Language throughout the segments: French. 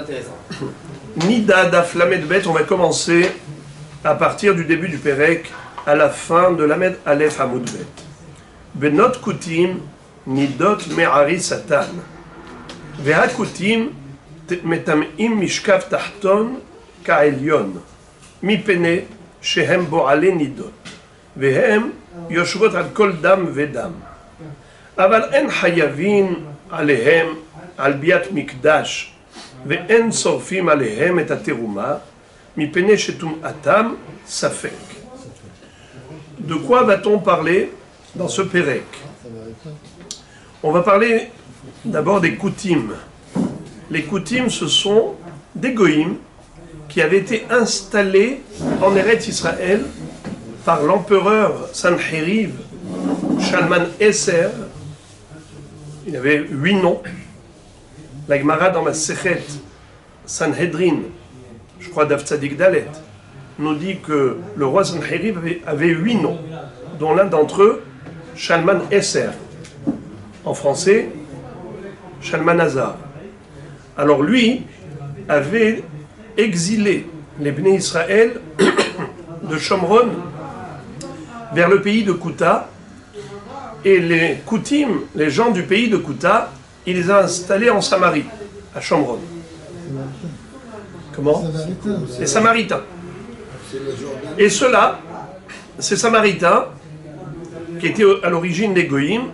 intéressant. Nida Daf Lamed Bet, on va commencer à partir du début du Perek à la fin de Lamed Aleph Hamoud Bet. Benot Kutim Nidot Me'ari Satan. Veha Kutim Metam'im Mishkav Tahton Ka'elyon. Mipene Shehem Bo'ale Nidot. Vehem Yoshvot al Kol Dam Vedam. Aval en Hayavin Alehem al Biat Mikdash. ואין שורפים עליהם את התרומה, מפני שטומאתם ספק. De quoi va-t-on parler dans ce Pérek? On va parler d'abord des Koutim. Les Koutim, ce sont des Goïm qui avaient été installés en Eretz Israël par l'empereur Sanheriv Shalman Esser. Il avait 8 noms. La Gemara dans ma Sechet Sanhedrin, je crois Daf Tzadik Dalet, nous dit que le roi Sanheriv avait 8 noms, dont l'un d'entre eux, Shalman Esser. En français, Shalmanazar. Alors lui avait exilé les Bnei Israël de Shomron vers le pays de Kouta, et les Koutim, les gens du pays de Kouta, il les a installés en Samarie, à Shomron. Comment? Les Samaritains. Et ceux-là, ces Samaritains, qui étaient à l'origine des Goïm,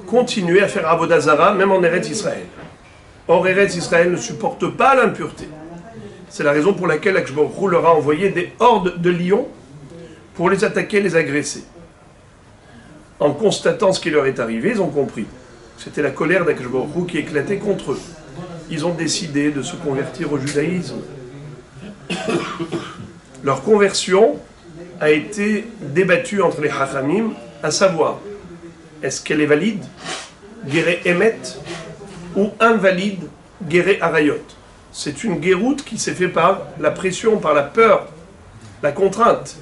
continuaient à faire Avodah Zara, même en Eretz Israël. Or, Eretz Israël ne supporte pas l'impureté. C'est la raison pour laquelle Akadosh Baruch Hu leur a envoyé des hordes de lions pour les attaquer, les agresser. En constatant ce qui leur est arrivé, ils ont compris. C'était la colère d'Akadosh Baruch Hu qui éclatait contre eux. Ils ont décidé de se convertir au judaïsme. Leur conversion a été débattue entre les Chachamim, à savoir, est-ce qu'elle est valide, Guéré Emet, ou invalide, Guéré Arayot? C'est une guéroute qui s'est faite par la pression, par la peur, la contrainte,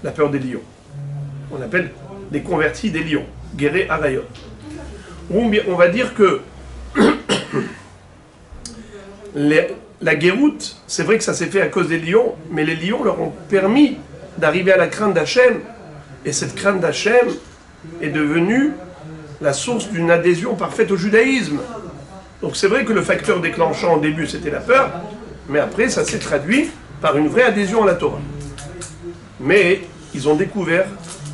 la peur des lions. On appelle des convertis des lions, Guéré Arayot. On va dire que la guéroute, c'est vrai que ça s'est fait à cause des lions, mais les lions leur ont permis d'arriver à la crainte d'Hachem, et cette crainte d'Hachem est devenue la source d'une adhésion parfaite au judaïsme. Donc c'est vrai que le facteur déclenchant au début c'était la peur, mais après ça s'est traduit par une vraie adhésion à la Torah. Mais ils ont découvert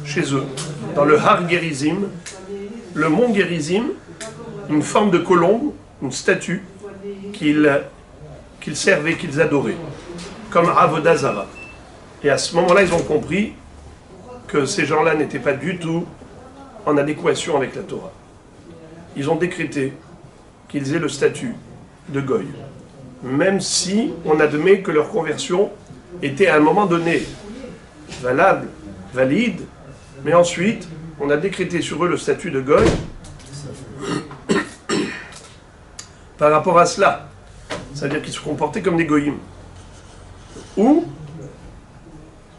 chez eux, dans le Har Gerizim, le mont Gerizim, une forme de colombe, une statue qu'ils servaient, qu'ils adoraient, comme Avodah Zara. Et à ce moment-là, ils ont compris que ces gens-là n'étaient pas du tout en adéquation avec la Torah. Ils ont décrété qu'ils aient le statut de Goy, même si on admet que leur conversion était à un moment donné valable, valide, mais ensuite, on a décrété sur eux le statut de Goy par rapport à cela. C'est-à-dire qu'ils se comportaient comme des Goïm. Ou,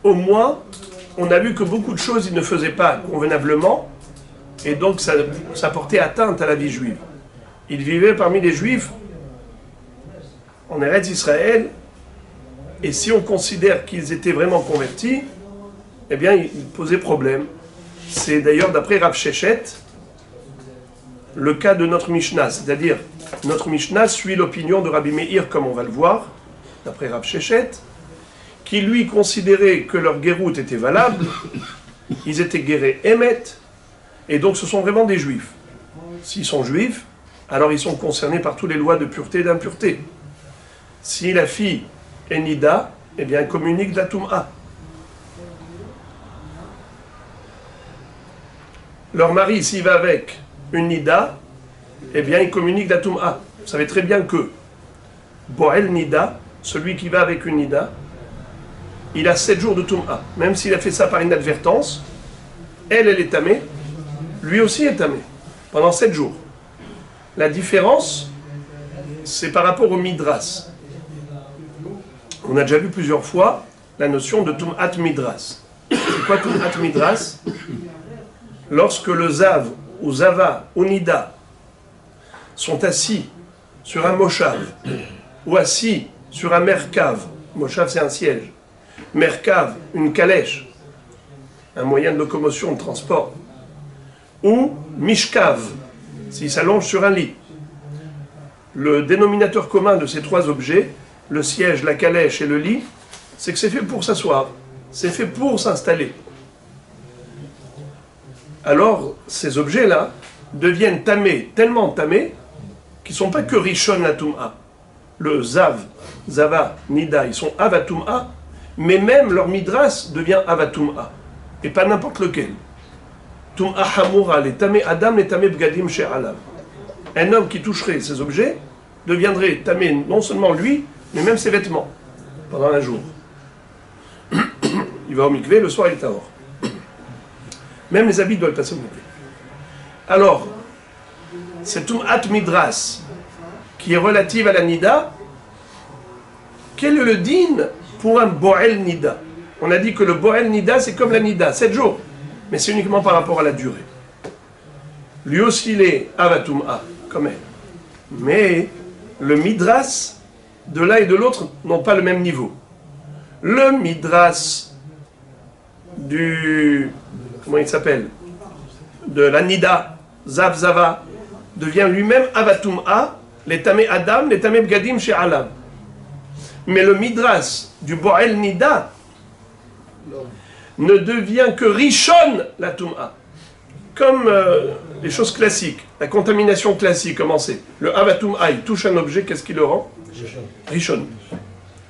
au moins, on a vu que beaucoup de choses ils ne faisaient pas convenablement, et donc ça portait atteinte à la vie juive. Ils vivaient parmi les Juifs en Eretz Israël, et si on considère qu'ils étaient vraiment convertis, eh bien, ils posaient problème. C'est d'ailleurs, d'après Rav Shechet, le cas de notre Mishnah. C'est-à-dire, notre Mishnah suit l'opinion de Rabbi Meir, comme on va le voir, d'après Rav Shechet, qui lui considérait que leur guéroute était valable, ils étaient guérés Emet, et donc ce sont vraiment des Juifs. S'ils sont Juifs, alors ils sont concernés par toutes les lois de pureté et d'impureté. Si la fille est Nida, eh bien, elle communique de la Toum'a. Leur mari, s'il va avec une Nida, eh bien, il communique la Toum'a. Vous savez très bien que Boel Nida, celui qui va avec une Nida, il a 7 jours de Toum'a. Même s'il a fait ça par inadvertance, elle est tamée, lui aussi est tamé, pendant 7 jours. La différence, c'est par rapport au Midras. On a déjà vu plusieurs fois la notion de Tum'at Midras. C'est quoi Tum'at Midras? Lorsque le Zav, ou Zava, ou Nida, sont assis sur un moshav, ou assis sur un merkave, Moshav c'est un siège, merkave, une calèche, un moyen de locomotion, de transport, ou mishkav, s'il s'allonge sur un lit. Le dénominateur commun de ces trois objets, le siège, la calèche et le lit, c'est que c'est fait pour s'asseoir, c'est fait pour s'installer. Alors, ces objets-là deviennent tamés, tellement tamés, qu'ils ne sont pas que rishon la tum'a. Le zav, zava, nida, ils sont avatum'a, mais même leur midras devient avatum'a, et pas n'importe lequel. Tum'a hamura, les tamé adam, les tamé bgadim she'alav. Un homme qui toucherait ces objets deviendrait tamé non seulement lui, mais même ses vêtements, pendant un jour. Il va au mikvé, le soir il est tahor. Même les habits doivent passer au mikvé. Alors, cette tum'at midras, qui est relative à la nida, quel est le din pour un bo'el nida? On a dit que le bo'el nida, c'est comme la nida, 7 jours. Mais c'est uniquement par rapport à la durée. Lui aussi, il est avatum'a, comme elle. Mais le midras, de l'un et de l'autre, n'ont pas le même niveau. Le midras du... comment il s'appelle? De la nida, zav zava, devient lui-même avatum'a, les tamé adam, les tamé bgadim chez alam. Mais le midras du bo'el nida ne devient que rishon la tum'a. Comme les choses classiques, la contamination classique, comment c'est? Le avatum'a, il touche un objet, qu'est-ce qui le rend? Rishon.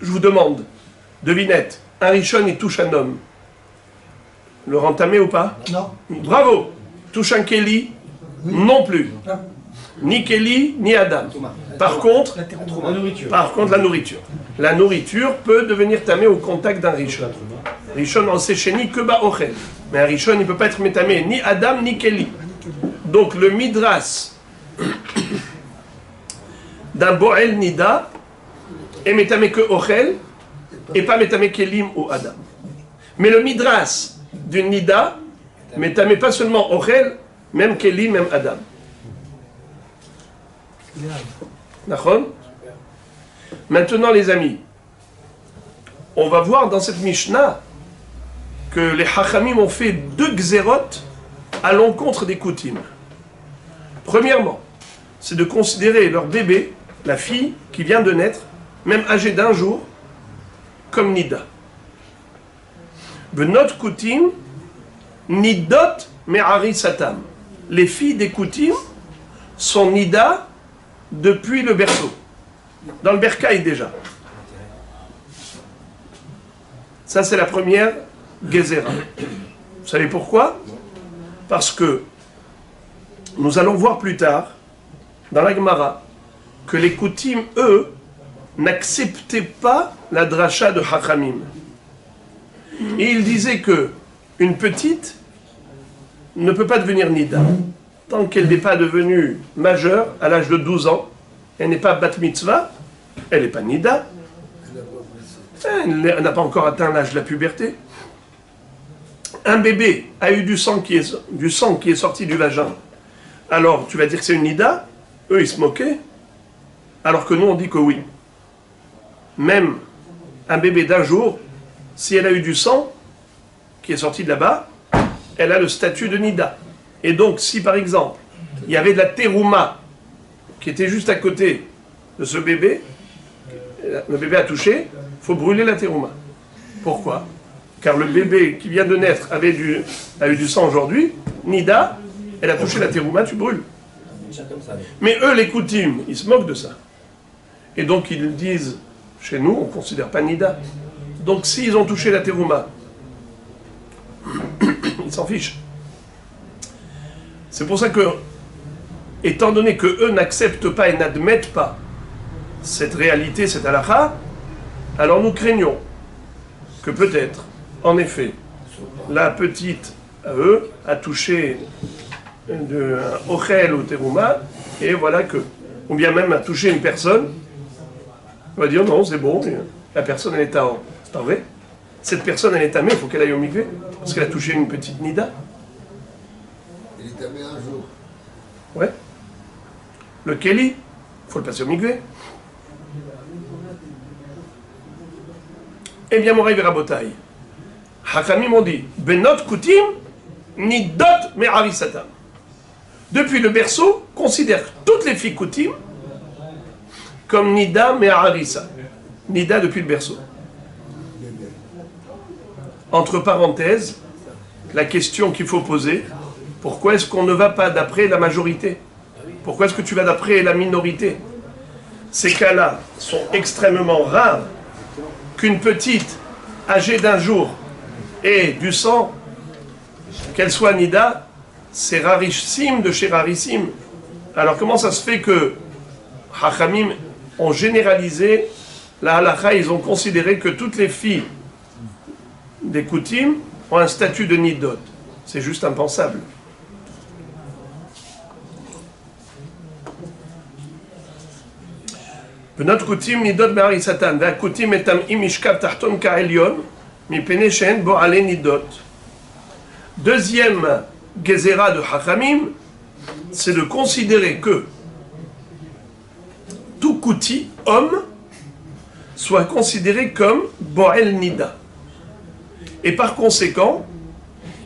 Je vous demande, devinette, un rishon, il touche un homme. Le rend tamé ou pas? Non. Bravo. Touche un Kéli? Oui. Non plus. Non. Ni Kéli, ni Adam. Par contre, la nourriture. La nourriture peut devenir tamé au contact d'un rishon. Rishon en séchéni que ba'ochel. Mais un rishon, il ne peut pas être métamé ni Adam, ni Kéli. Donc le midras d'un bo'el nida est métamé que ochel et pas métamé kélim ou Adam. Mais le midras d'une nida métamé pas seulement ochel, même kélim, même Adam. D'accord? Maintenant les amis, on va voir dans cette Mishnah que les Hachamim ont fait 2 xérot à l'encontre des coutumes. Premièrement, c'est de considérer leur bébé, la fille qui vient de naître, même âgée d'1 jour, comme nida. Benot coutume, nidot me'ari satam. Les filles des coutumes sont nida depuis le berceau. Dans le bercail déjà. Ça c'est la première gezera. Vous savez pourquoi? Parce que nous allons voir plus tard, dans la Gemara, que les coutumes, eux, n'acceptaient pas la dracha de Hachamim. Et ils disaient que une petite ne peut pas devenir nida. Tant qu'elle n'est pas devenue majeure, à l'âge de 12 ans, elle n'est pas bat mitzvah, elle n'est pas nida, elle n'a pas encore atteint l'âge de la puberté. Un bébé a eu du sang qui est sorti du vagin. Alors, tu vas dire que c'est une nida? Eux, ils se moquaient. Alors que nous, on dit que oui. Même un bébé d'1 jour, si elle a eu du sang qui est sorti de là-bas, elle a le statut de nida. Et donc, si par exemple, il y avait de la terouma qui était juste à côté de ce bébé, le bébé a touché, il faut brûler la terouma. Pourquoi? Car le bébé qui vient de naître a eu du sang aujourd'hui, nida, elle a touché la terouma, tu brûles. Mais eux, les coutumes, ils se moquent de ça. Et donc ils disent, chez nous, on ne considère pas nida. Donc s'ils ont touché la terouma, ils s'en fichent. C'est pour ça que, étant donné que eux n'acceptent pas et n'admettent pas cette réalité, cette halakha, alors nous craignons que peut-être, en effet, la petite, à eux, a touché de ochel ou terouma, et voilà que, ou bien même a touché une personne, on va dire non, c'est bon, la personne elle est tahor. C'est pas vrai. Cette personne elle est tamée, il faut qu'elle aille au mikvé, parce qu'elle a touché une petite nida. Elle est tamée un jour. Ouais. Le Kéli, il faut le passer au mikvé. Eh bien, Moraï Verabotaï, Hakamim ont dit, Benot Koutim, Nidot Me'arisatam. Depuis le berceau, considère toutes les filles Koutim comme Nida Me'arisa. Nida depuis le berceau. Entre parenthèses, la question qu'il faut poser, pourquoi est-ce qu'on ne va pas d'après la majorité? Pourquoi est-ce que tu vas d'après la minorité? Ces cas-là sont extrêmement rares. Qu'une petite, âgée d'un jour, ait du sang, qu'elle soit Nida, c'est rarissime de chez rarissime. Alors comment ça se fait que Hachamim ont généralisé la halakha, ils ont considéré que toutes les filles des Koutim ont un statut de Nidot? C'est juste impensable. Notre Koutim Nidot Be'ari Satan, va Koutim etam imishkav tahton ka'elyon, mipene shen bo ale Nidot. Deuxième gezera de Hachamim, c'est de considérer que tout Kouti, homme, soit considéré comme Bo'el Nida. Et par conséquent,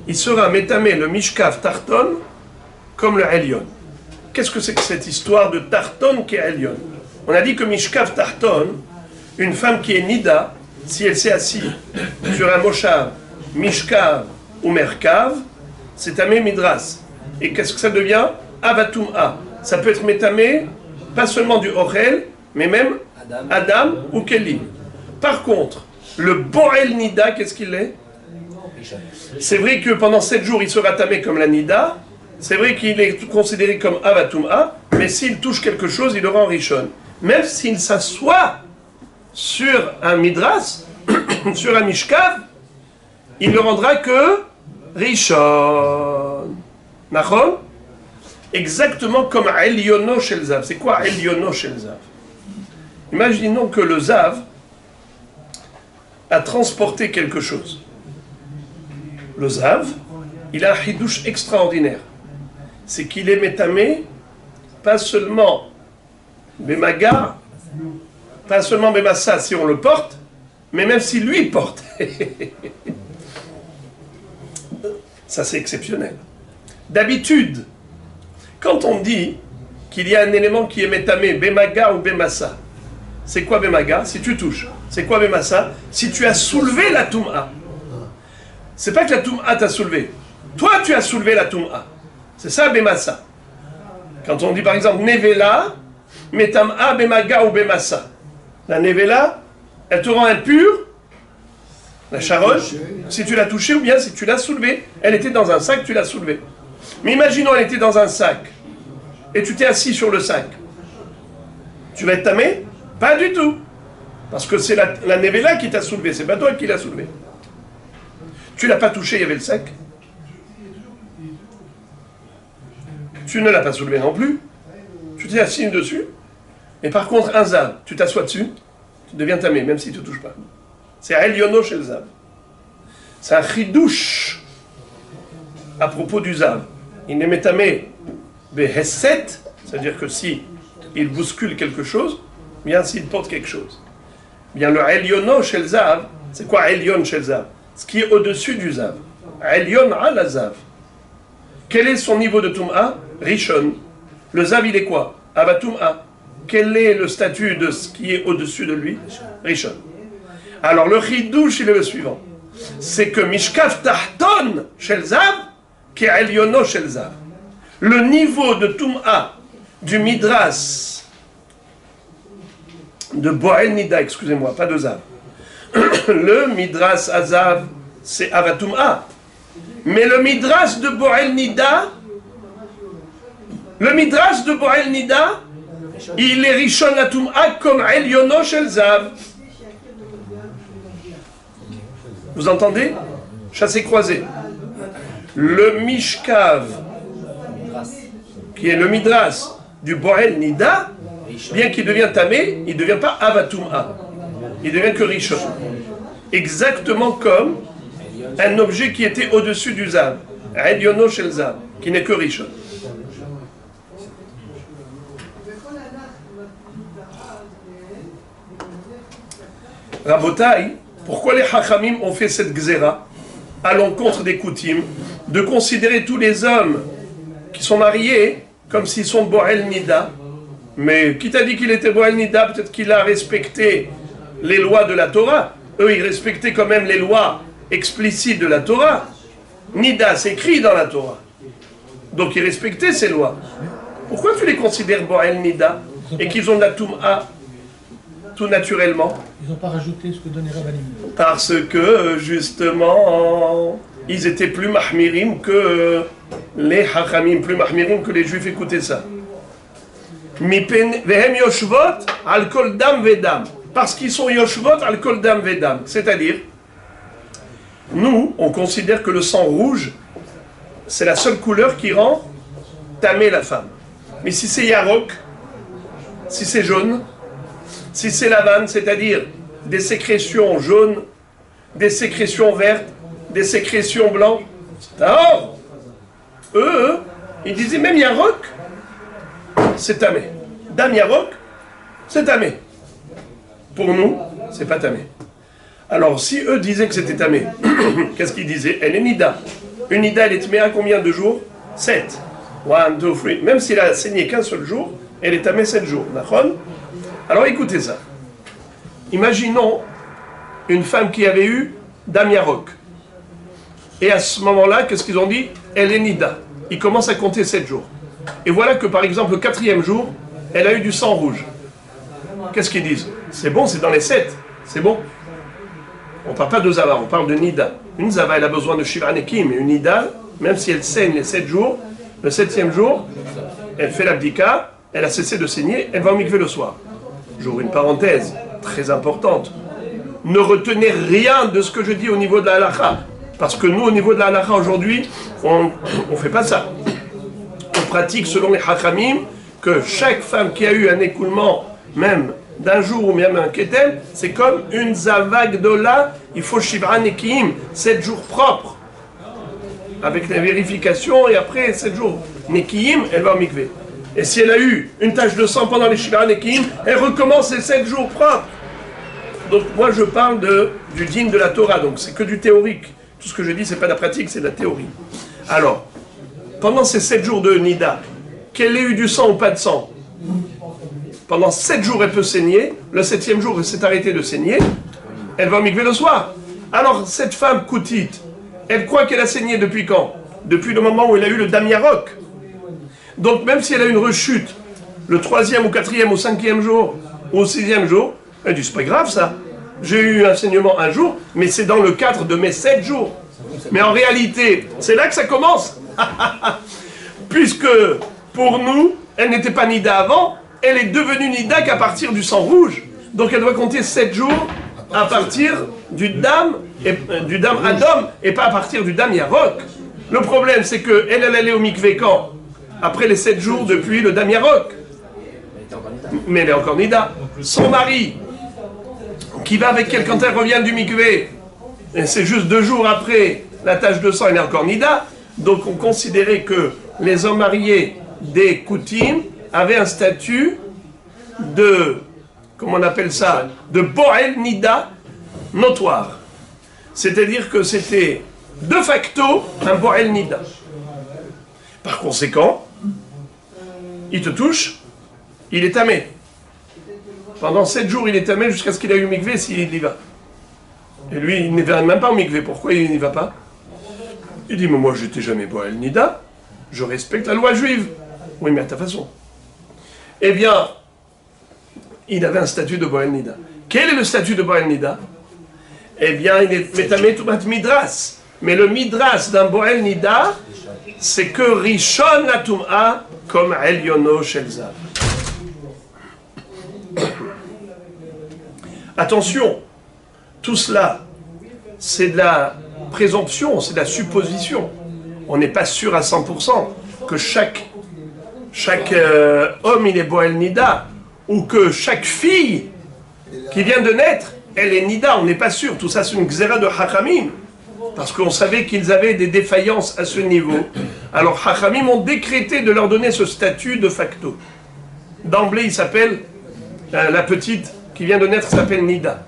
il sera métamé le Mishkav Tarton comme le Elyon. Qu'est-ce que c'est que cette histoire de Tarton qui est Elyon? On a dit que Mishkav Tarton, une femme qui est Nida, si elle s'est assise sur un Moshav, Mishkav ou Merkav, c'est Tamé Midras. Et qu'est-ce que ça devient? Avatum'a. Ça peut être métamé, pas seulement du Ochel, mais même Adam ou Kelly. Par contre, le Bo'el Nida, qu'est-ce qu'il est? C'est vrai que pendant 7 jours, il sera tamé comme la Nida. C'est vrai qu'il est considéré comme Avatum'a, mais s'il touche quelque chose, il aura en Rishon. Même s'il s'assoit sur un Midras, sur un Mishkav, il ne rendra que Rishon. Nachon? Exactement comme Elyono Shel Zav. C'est quoi Elyono Shel Zav? Imaginons que le Zav a transporté quelque chose. Le Zav, il a un hidouche extraordinaire. C'est qu'il est métamé, pas seulement Bemaga, pas seulement Bemassa si on le porte, mais même si lui porte. Ça c'est exceptionnel. D'habitude, quand on dit qu'il y a un élément qui est métamé, Bemaga ou Bemassa, c'est quoi Bemaga? Si tu touches. C'est quoi Bemassa? Si tu as soulevé la Toum'a. C'est pas que la Toum'a t'a soulevé. Toi, tu as soulevé la Toum'a. C'est ça Bemassa. Quand on dit par exemple Nevela, Metam'a, Bemaga ou Bemassa. La Nevela, elle te rend impur. La charogne, si tu l'as touchée ou bien si tu l'as soulevée. Elle était dans un sac, tu l'as soulevée. Mais imaginons, elle était dans un sac. Et tu t'es assis sur le sac. Tu vas être tamé? Pas du tout. Parce que c'est la Nevela qui t'a soulevé, c'est pas toi qui l'as soulevé. Tu l'as pas touché, il y avait le sac. Tu ne l'as pas soulevé non plus. Tu t'es assis dessus. Et par contre, un zav, tu t'assois dessus, tu deviens tamé, même si tu ne touches pas. C'est Elyono chez le zav. C'est un chidouche à propos du zav. Il n'est métamé behesset, c'est-à-dire que si il bouscule quelque chose, bien s'il porte quelque chose. Bien le Elyono chez le zav, c'est quoi Elyon chez le zav? Ce qui est au-dessus du zav. Elyon ala zav. Quel est son niveau de Toum'a? Rishon. Le zav, il est quoi? Avatum'a. Quel est le statut de ce qui est au-dessus de lui? Rishon. Alors le chidouche, il est le suivant. C'est que Mishkav Tahton shel Zav, qui est Elyono shel Zav. Le niveau de Toum'a du Midras, de Bo'el Nida, excusez-moi, pas de Zav. Le Midras Azav, c'est Avatum'a. Mais le Midras de Bo'el Nida, il est Rishon Atum'a comme Elyono shel Zav. Vous entendez? Chassé croisé. Le Mishkav, qui est le Midras du Bo'el Nida, bien qu'il devient tamé, il ne devient pas Avatum'a. Il devient que Rishon. Exactement comme un objet qui était au-dessus du Zav. Elyono shel Zav, qui n'est que Rishon. Rabotai, Pourquoi les Hachamim ont fait cette gzera à l'encontre des Koutim, de considérer tous les hommes qui sont mariés comme s'ils sont Boel Nida? Mais qui t'a dit qu'il était Boel Nida? Peut-être qu'il a respecté les lois de la Torah. Eux, ils respectaient quand même les lois explicites de la Torah. Nida, c'est écrit dans la Torah. Donc ils respectaient ces lois. Pourquoi tu les considères Boel Nida et qu'ils ont de la Toum'a tout naturellement? Ils n'ont pas rajouté ce que donnait Rabbanim. Parce que, justement, ils étaient plus mahmirim que les hachamim, plus mahmirim que les juifs. Écoutez ça. Vehem yoshvot al kol dam vedam. Parce qu'ils sont yoshvot al kol dam vedam. C'est-à-dire, nous, on considère que le sang rouge, c'est la seule couleur qui rend tamé la femme. Mais si c'est yarok, si c'est jaune, si c'est lavane, c'est-à-dire des sécrétions jaunes, des sécrétions vertes, des sécrétions blanches, c'est un or. Eux, ils disaient même yarok, c'est tamé. Dame yarok, c'est tamé. Pour nous, c'est pas tamé. Alors, si eux disaient que c'était tamé, qu'est-ce qu'ils disaient? Elle est nida. Une nida, elle est tamée à combien de jours? 7. 1, 2, 3. Même s'il a saigné qu'un seul jour, elle est tamée 7 jours. D'accord? Alors écoutez ça. Imaginons une femme qui avait eu Dam Yarok. Et à ce moment-là, qu'est-ce qu'ils ont dit? Elle est nida. Ils commencent à compter 7 jours. Et voilà que par exemple, le 4e jour, elle a eu du sang rouge. Qu'est-ce qu'ils disent? C'est bon, c'est dans les 7. C'est bon. On ne parle pas de Zava, on parle de Nida. Une Zava, elle a besoin de Shiva Nekim. Mais une Nida, même si elle saigne les 7 jours, le 7e jour, elle fait l'abdika, elle a cessé de saigner, elle va au mikvé le soir. J'ouvre une parenthèse très importante. Ne retenez rien de ce que je dis au niveau de la halakha. Parce que nous, au niveau de la halakha aujourd'hui, on ne fait pas ça. On pratique selon les hachamim que chaque femme qui a eu un écoulement, même d'un jour ou même un ketel, c'est comme une zavagdola, il faut shivra nekiim, 7 jours propres. Avec la vérification et après 7 jours nekiim, elle va au mikvé. Et si elle a eu une tache de sang pendant les shivra nekiim, elle recommence les 7 jours propres. Donc moi je parle du digne de la Torah, donc c'est que du théorique. Tout ce que je dis, c'est pas de la pratique, c'est de la théorie. Alors, pendant ces 7 jours de Nida, qu'elle ait eu du sang ou pas de sang, pendant 7 jours elle peut saigner, le 7e jour elle s'est arrêtée de saigner, elle va au mikvé le soir. Alors cette femme koutite, elle croit qu'elle a saigné depuis quand? Depuis le moment où elle a eu le Dam Yarok. Donc même si elle a une rechute, le 3e ou 4e ou 5e jour, ou au 6e jour, elle dit, c'est pas grave ça. J'ai eu un saignement un jour, mais c'est dans le cadre de mes 7 jours. Mais en réalité, c'est là que ça commence. Puisque, pour nous, elle n'était pas Nida avant, elle est devenue Nida qu'à partir du sang rouge. Donc elle doit compter 7 jours à partir du Dam Adam, et pas à partir du Dam Yarok. Le problème, c'est qu'elle allait au mikvé quand? Après les 7 jours depuis le Dam Yarok. Mais elle est encore Nida. Son mari, qui va avec elle quand elle revient du mikvé, et c'est juste 2 jours après la tache de sang, elle est encore Nida. Donc on considérait que les hommes mariés des Koutim avaient un statut de, comment on appelle ça, de Boel Nida notoire. C'est-à-dire que c'était de facto un Boel Nida. Par conséquent, il te touche, il est tamé. Pendant 7 jours, il est tamé jusqu'à ce qu'il ait eu mikvé s'il y va. Et lui, il ne va même pas au mikvé. Pourquoi il n'y va pas? Il dit, mais moi, je n'étais jamais Boel Nida. Je respecte la loi juive. Oui, mais à ta façon. Eh bien, il avait un statut de Boel Nida. Quel est le statut de Boel Nida? Eh bien, il est Metamé Tumat Midras. Mais le Midras d'un Boel Nida, c'est que Rishon la Tum'a comme Elyono Shelzav. Attention, tout cela, c'est de la présomption, c'est de la supposition. On n'est pas sûr à 100% que chaque homme, il est Boel Nida, ou que chaque fille qui vient de naître, elle est Nida, on n'est pas sûr. Tout ça, c'est une xéra de Hachamim, parce qu'on savait qu'ils avaient des défaillances à ce niveau. Alors Hachamim ont décrété de leur donner ce statut de facto. D'emblée, il s'appelle, la petite qui vient de naître s'appelle Nida.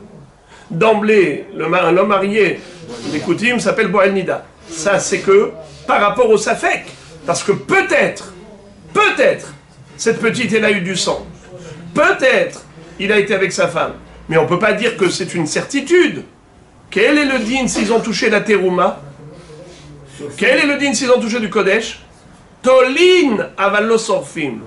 d'emblée, l'homme marié des coutumes s'appelle Boel Nida. Ça, c'est que par rapport au Safek. Parce que peut-être, cette petite, elle a eu du sang. Peut-être, il a été avec sa femme. Mais on ne peut pas dire que c'est une certitude. Quel est le din s'ils ont touché la terouma? Quel est le din s'ils ont touché du Kodesh? Tolin avallo sorfim.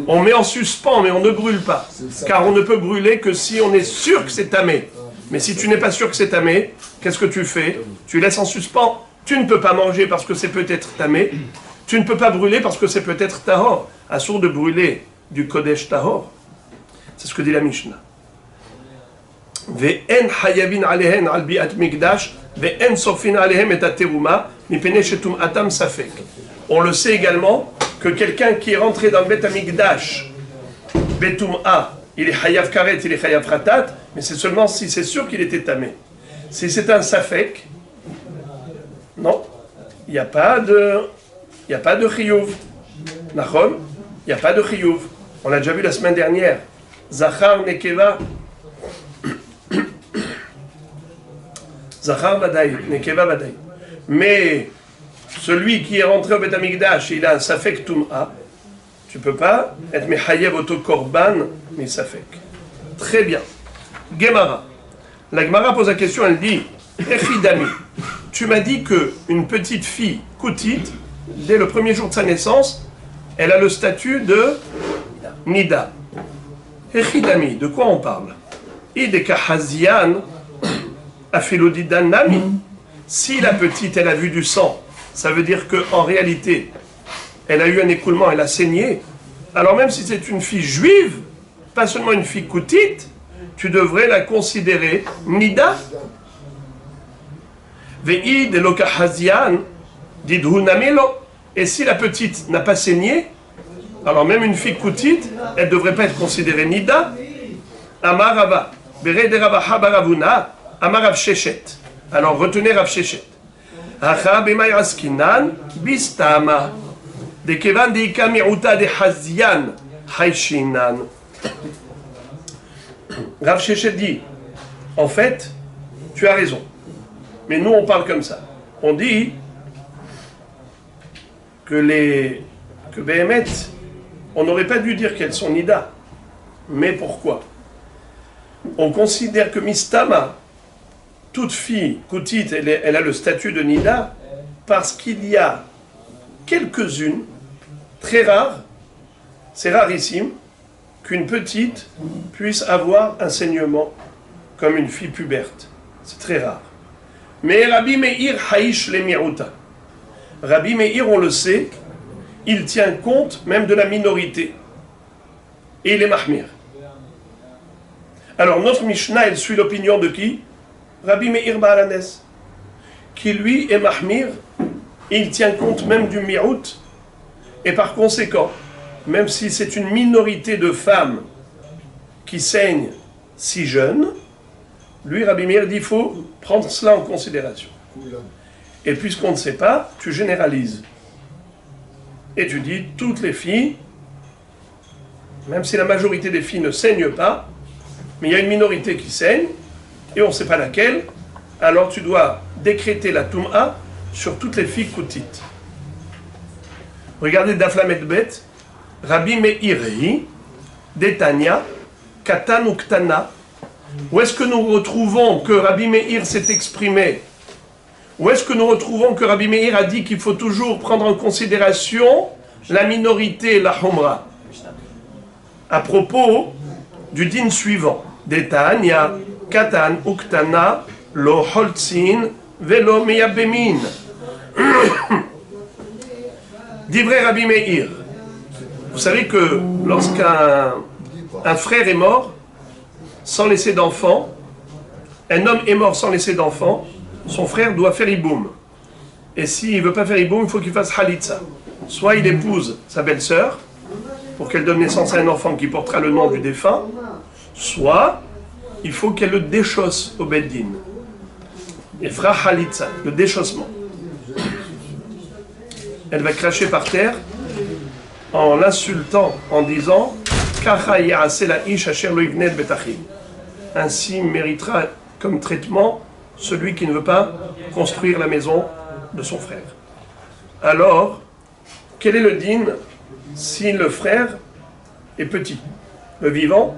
On met en suspens, mais on ne brûle pas. Car on ne peut brûler que si on est sûr que c'est tamé. Mais si tu n'es pas sûr que c'est tamé, qu'est-ce que tu fais? Tu laisses en suspens. Tu ne peux pas manger parce que c'est peut-être tamé. Tu ne peux pas brûler parce que c'est peut-être tahor. Assour de brûler du Kodesh tahor. C'est ce que dit la Mishnah. Ve'en hayavin alehen al bi'at mikdash, ve'en sofin alehem et ateruma, mipene shetum atam safek. On le sait également que quelqu'un qui est rentré dans le Bet Amikdash, Betum'a, il est hayav karet, il est hayav ratat, mais c'est seulement si c'est sûr qu'il était tamé. Si c'est un safek, non, il n'y a pas de chiyuv. Nachon, il n'y a pas de chiyuv. On l'a déjà vu la semaine dernière. Zachar nekeva. Zachar badaï, nekeva badaï. Mais celui qui est rentré au Bet Amikdash, il a un safek tum'a. Tu ne peux pas être mechayev auto korban, mais safek. Très bien. Gemara. La Gemara pose la question, elle dit Echidami, tu m'as dit qu'une petite fille koutite, dès le premier jour de sa naissance, elle a le statut de Nida. Echidami, de quoi on parle? Ideka Hazian, Afilodidan Nami. Si la petite, elle a vu du sang, ça veut dire qu'en réalité, elle a eu un écoulement, elle a saigné. Alors même si c'est une fille juive, pas seulement une fille koutite, tu devrais la considérer Nida. Ve'id eloka hazian, didhu namelo. Et si la petite n'a pas saigné, alors même une fille koutite, elle ne devrait pas être considérée Nida. Amarava, bere de Rabaha baravuna, Amarav Shechet. Alors retenez Rav Shechet. Acha b'may askinan, bistama. De kevan de ika mi'uta de hazian, haishinan. Rav Shechet dit, en fait, tu as raison. Mais nous, on parle comme ça. On dit que Béhémet, on n'aurait pas dû dire qu'elles sont Nida. Mais pourquoi? On considère que Mistama, toute fille koutite, elle a le statut de Nida, parce qu'il y a quelques-unes, très rares, c'est rarissime, qu'une petite puisse avoir un saignement comme une fille puberte. C'est très rare. Mais Rabbi Meir haïsh le mi'uta. Rabbi Meir, on le sait, il tient compte même de la minorité. Et il est mahmir. Alors notre Mishnah, elle suit l'opinion de qui? Rabbi Meir Ba'alanes, qui lui est mahmir, il tient compte même du mi'ut. Et par conséquent, même si c'est une minorité de femmes qui saignent si jeunes, lui, Rabbi Meir dit, il faut prendre cela en considération. Et puisqu'on ne sait pas, tu généralises. Et tu dis, toutes les filles, même si la majorité des filles ne saignent pas, mais il y a une minorité qui saigne, et on ne sait pas laquelle, alors tu dois décréter la Toum'a sur toutes les filles koutites. Regardez Daflamet Bet, Rabbi Meiri, Detania, Katan ou Ktana. Où est-ce que nous retrouvons que Rabbi Meir s'est exprimé? Où est-ce que nous retrouvons que Rabbi Meir a dit qu'il faut toujours prendre en considération la minorité, la Humra? À propos du din suivant, Detania, Katan ou Ktana, Lo Holtzin, Velo Meyabemin. Divrei Rabbi Meir. Vous savez que lorsqu'un frère est mort, sans laisser d'enfant, un homme est mort sans laisser d'enfant, son frère doit faire iboum. Et s'il ne veut pas faire iboum, il faut qu'il fasse halitza. Soit il épouse sa belle-sœur, pour qu'elle donne naissance à un enfant qui portera le nom du défunt, soit il faut qu'elle le déchausse au beddin. Il fera halitza, le déchaussement. Elle va cracher par terre en l'insultant, en disant ainsi méritera comme traitement celui qui ne veut pas construire la maison de son frère. Alors, quel est le din si le frère est petit? Le vivant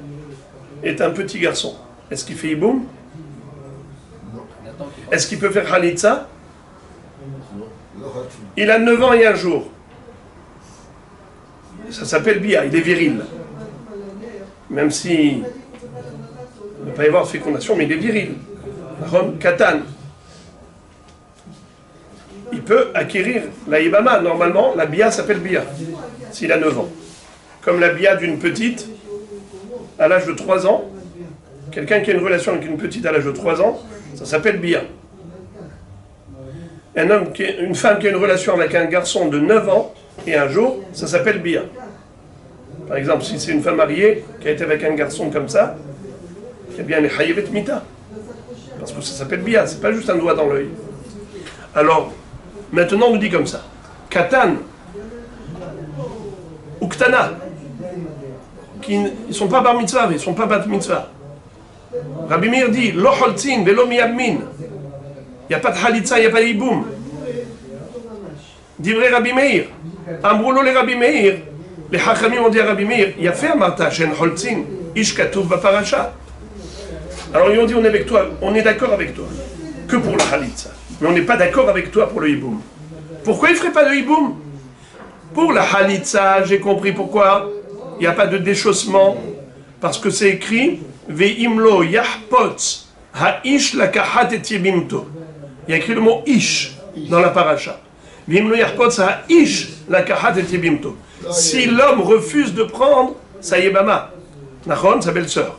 est un petit garçon. Est-ce qu'il fait hiboum? Est-ce qu'il peut faire khalitza? Il a 9 ans et 1 jour. Ça s'appelle bia, il est viril. Même si il ne va pas y avoir de fécondation, mais il est viril. Katan. Il peut acquérir la ibama. Normalement, la bia s'appelle bia, s'il a 9 ans. Comme la bia d'une petite à l'âge de 3 ans. Quelqu'un qui a une relation avec une petite à l'âge de 3 ans, ça s'appelle bia. Une femme qui a une relation avec un garçon de 9 ans et 1 jour, ça s'appelle bia. Par exemple, si c'est une femme mariée qui a été avec un garçon comme ça, eh bien, elle est hayevet mita. Parce que ça s'appelle bia, c'est pas juste un doigt dans l'œil. Alors, maintenant on nous dit comme ça. Katan, ou Ktana, qui ne sont pas bar mitzvah, ils ne sont pas bat mitzvah. Rabbi Meir dit, lo holtzin, velo miyabmin. Il n'y a pas de halitza, il n'y a pas de hiboum. Divrei Rabbi Meir. Ambroulo les Rabbi Meir. Les Hachamim ont dit à Rabbi Meir, il y a fait un marta, shen holtzin, ish katuv b'parasha. Alors ils ont dit, on est avec toi, on est d'accord avec toi, que pour la halitza. Mais on n'est pas d'accord avec toi pour le hiboum. Pourquoi il ne ferait pas de hiboum? Pour la halitza, j'ai compris pourquoi. Il n'y a pas de déchaussement. Parce que c'est écrit, ve'imlo yahpotz ha'ish lakahat et yebimto. Il y a écrit le mot ish dans la paracha. Ve'imlo yahpotz ha'ish lakahat et yebimto. Si l'homme refuse de prendre sa yebama, Nachon, sa belle-sœur,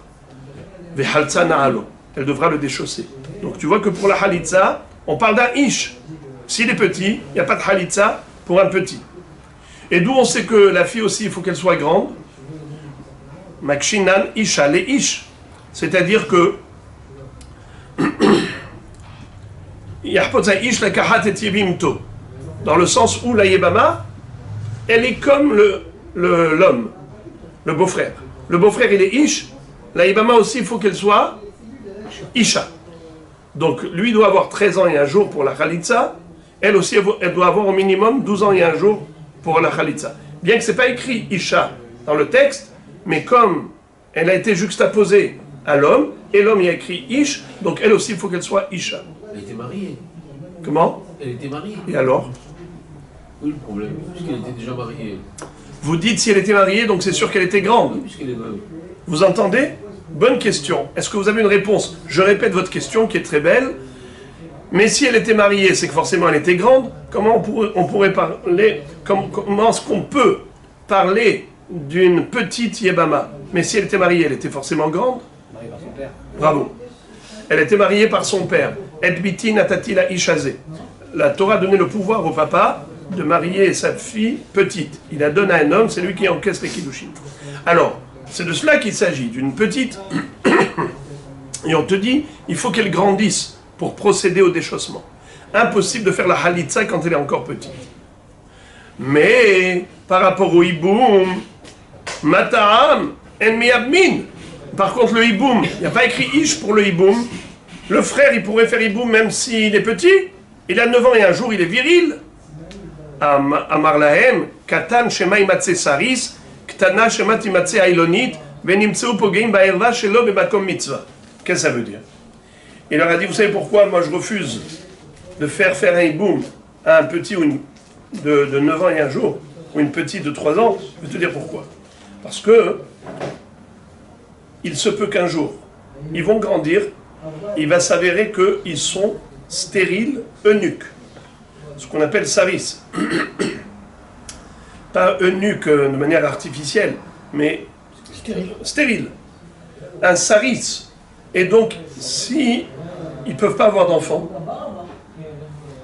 ve'haltza na'alo, elle devra le déchausser. Donc tu vois que pour la halitza, on parle d'un ish. S'il est petit, il n'y a pas de halitza pour un petit. Et d'où on sait que la fille aussi, il faut qu'elle soit grande. Makshinan isha le ish. C'est-à-dire que ish la kahat et yebimto. Dans le sens où la yebama, elle est comme l'homme, le beau-frère. Le beau-frère, il est ish. La yebama aussi, il faut qu'elle soit isha. Donc, lui doit avoir 13 ans et 1 jour pour la khalitza. Elle aussi, elle doit avoir au minimum 12 ans et 1 jour pour la khalitza. Bien que ce n'est pas écrit isha dans le texte, mais comme elle a été juxtaposée à l'homme, et l'homme y a écrit ish, donc elle aussi, il faut qu'elle soit isha. Elle était mariée. Comment? Elle était mariée. Et alors? Oui, le problème, puisqu'elle était déjà mariée. Vous dites si elle était mariée, donc c'est sûr qu'elle était grande. Oui, puisqu'elle est veuve. Vous entendez? Bonne question. Est-ce que vous avez une réponse? Je répète votre question qui est très belle. Mais si elle était mariée, c'est que forcément elle était grande. Comment on pourrait parler? Comment est-ce qu'on peut parler d'une petite yebama? Mais si elle était mariée, elle était forcément grande. Mariée par son père. Bravo. Elle était mariée par son père. Et biti natati la ishazé. La Torah a donné le pouvoir au papa de marier sa fille petite. Il la donne à un homme, c'est lui qui encaisse les kiddushin. Alors, c'est de cela qu'il s'agit, d'une petite. Et on te dit, il faut qu'elle grandisse pour procéder au déchaussement. Impossible de faire la halitza quand elle est encore petite. Mais, par rapport au hiboum, mata'am, en miyabmin. Par contre, le hiboum, il n'y a pas écrit ish pour le hiboum. Le frère, il pourrait faire hiboum même s'il est petit. Il a 9 ans et 1 jour, il est viril. Amar lahem, katan shema imatse saris, ktana shema timatse ailonit, venimtseu pogeim ba'erva shelo bebakom mitzvah. Qu'est-ce que ça veut dire? Il leur a dit, vous savez pourquoi moi je refuse de faire un hiboum à un petit ou de 9 ans et 1 jour, ou une petite de 3 ans? Je vais te dire pourquoi. Parce que il se peut qu'un jour, ils vont grandir, il va s'avérer qu'ils sont stériles, eunuques. Ce qu'on appelle saris. Pas eunuque de manière artificielle, mais stérile. Un saris. Et donc, si ils ne peuvent pas avoir d'enfants,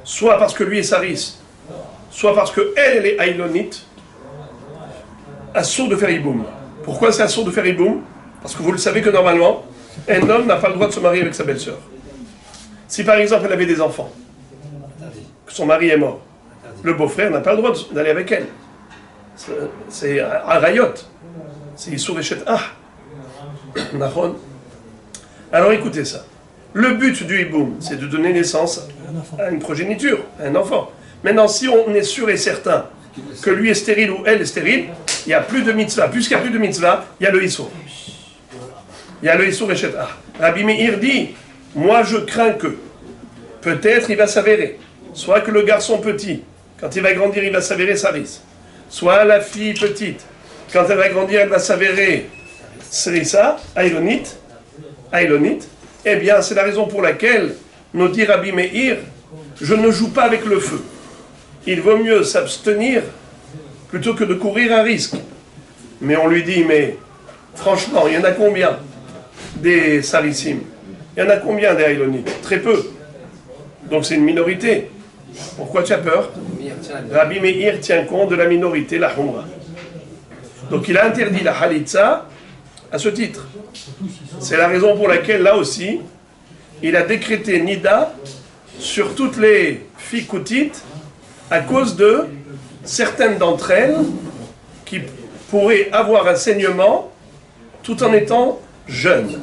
soit parce que lui est saris, soit parce qu'elle est aïlonite, assourd de faire hiboum. Pourquoi c'est assourd de faire hiboum? Parce que vous le savez que normalement, un homme n'a pas le droit de se marier avec sa belle-sœur. Si par exemple elle avait des enfants, que son mari est mort, le beau-frère n'a pas le droit d'aller avec elle. C'est un rayot. C'est Issour Eshet Ah. Alors écoutez ça. Le but du hiboum, c'est de donner naissance Un enfant. à une progéniture, à un enfant. Maintenant, si on est sûr et certain que lui est stérile ou elle est stérile, il n'y a plus de mitzvah. Puisqu'il n'y a plus de mitzvah, il y a le issour. Il y a le issour et shet. Rabbi Meir dit, moi je crains que, peut-être il va s'avérer, soit que le garçon petit, quand il va grandir, il va s'avérer saris. Soit la fille petite, quand elle va grandir, elle va s'avérer sarissa, ailonite. Eh bien, c'est la raison pour laquelle nous dit Rabbi Meir, je ne joue pas avec le feu. Il vaut mieux s'abstenir plutôt que de courir un risque. Mais on lui dit, mais franchement, il y en a combien des sarissim? Il y en a combien des ailonites? Très peu. Donc c'est une minorité. Pourquoi tu as peur? Rabbi Meir tient compte de la minorité, la humra. Donc il a interdit la halitza à ce titre. C'est la raison pour laquelle, là aussi, il a décrété Nida sur toutes les filles koutites à cause de certaines d'entre elles qui pourraient avoir un saignement tout en étant jeunes.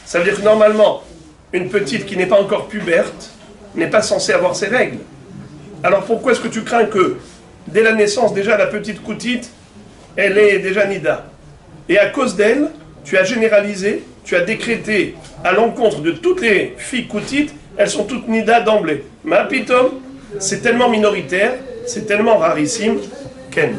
Ça veut dire que normalement, une petite qui n'est pas encore puberte n'est pas censée avoir ses règles. Alors pourquoi est-ce que tu crains que, dès la naissance, déjà la petite koutite, elle est déjà Nida? Et à cause d'elle, tu as généralisé, tu as décrété à l'encontre de toutes les filles koutites, elles sont toutes Nida d'emblée. Ma pitom, c'est tellement minoritaire, c'est tellement rarissime, Ken.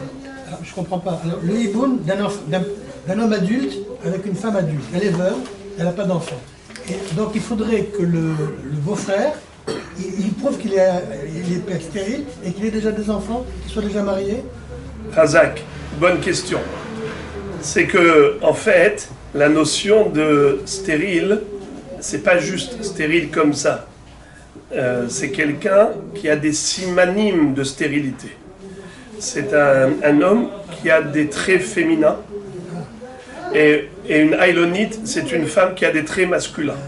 Alors, je comprends pas. Alors, le hiboum d'un homme adulte avec une femme adulte. Elle est veuve, elle n'a pas d'enfant. Et donc il faudrait que le beau-frère, il prouve qu'il est stérile et qu'il ait déjà des enfants, qu'il soit déjà marié. Razak, bonne question. C'est que, en fait, la notion de stérile, c'est pas juste stérile comme ça. C'est quelqu'un qui a des simanimes de stérilité. C'est un homme qui a des traits féminins. Et une ailonite, c'est une femme qui a des traits masculins.